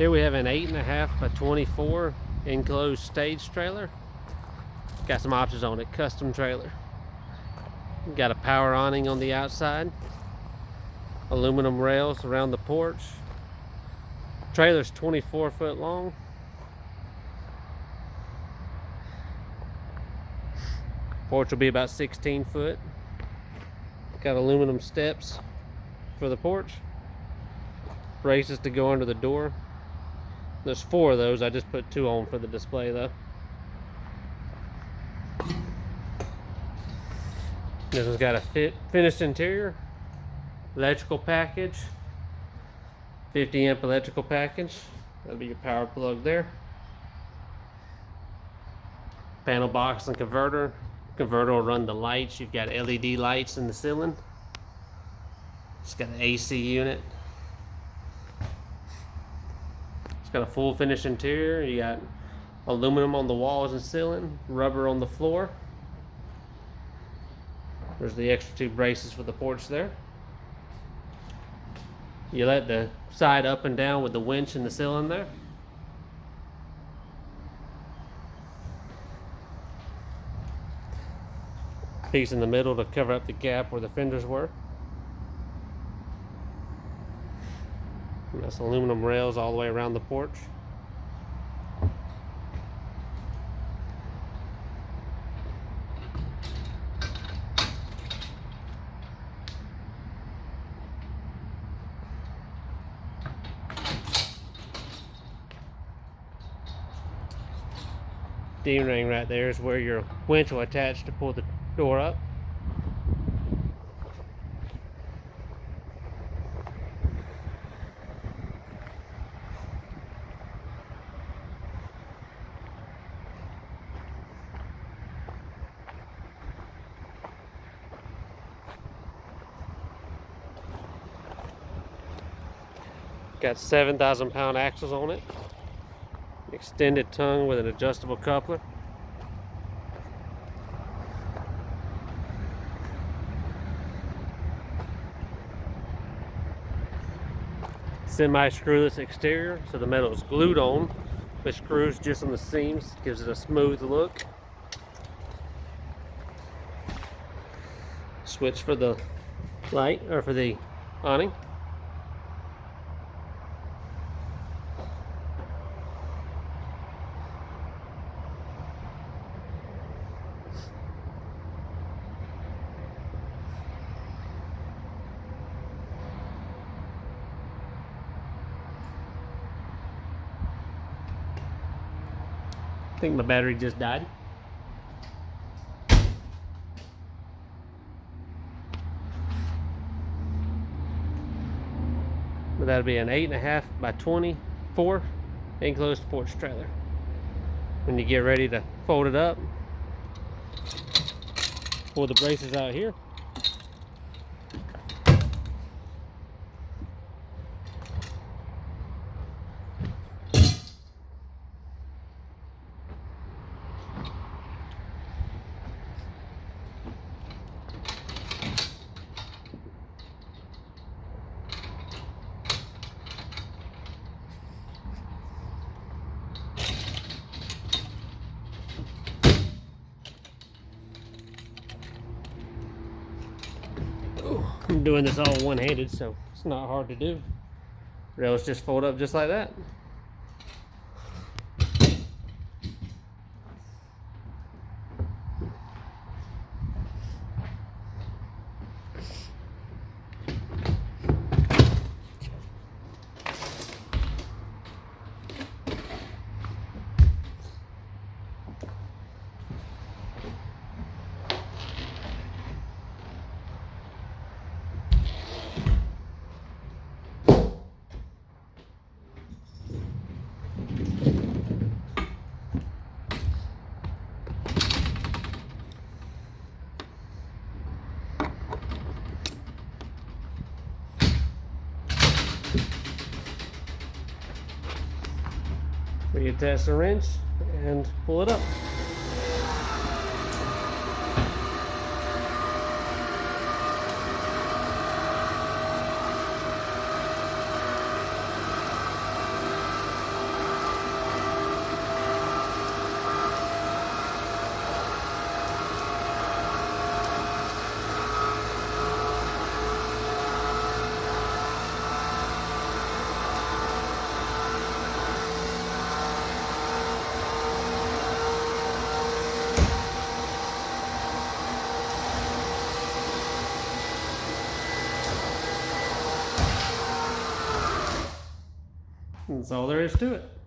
Here we have an 8.5 by 24 enclosed stage trailer. Got some options on it. Custom trailer. Got a power awning on the outside. Aluminum rails around the porch. Trailer's 24 foot long. Porch will be about 16 foot. Got aluminum steps for the porch. Braces to go under the door. There's 4 of those. I just put 2 on for the display though. This one's got a finished interior, electrical package, 50 amp electrical package. That'll be your power plug there. Panel box and converter. Converter will run the lights. You've got LED lights in the ceiling. It's got an AC unit. It's got a full finished interior. You got aluminum on the walls and ceiling, rubber on the floor. There's the extra 2 braces for the porch there. You let the side up and down with the winch in the ceiling there. Piece in the middle to cover up the gap where the fenders were. And that's aluminum rails all the way around the porch. D-ring right there is where your winch will attach to pull the door up. Got 7,000 pound axles on it. Extended tongue with an adjustable coupler. Semi-screwless exterior, so the metal is glued on with screws just on the seams, gives it a smooth look. Switch for the light, or for the awning. I think my battery just died. But that'll be an 8.5 by 24 enclosed porch trailer. When you get ready to fold it up, pull the braces out here. I'm doing this all one-handed, so it's not hard to do. Rails just fold up just like that. Reattach the wrench and pull it up. That's all there is to it.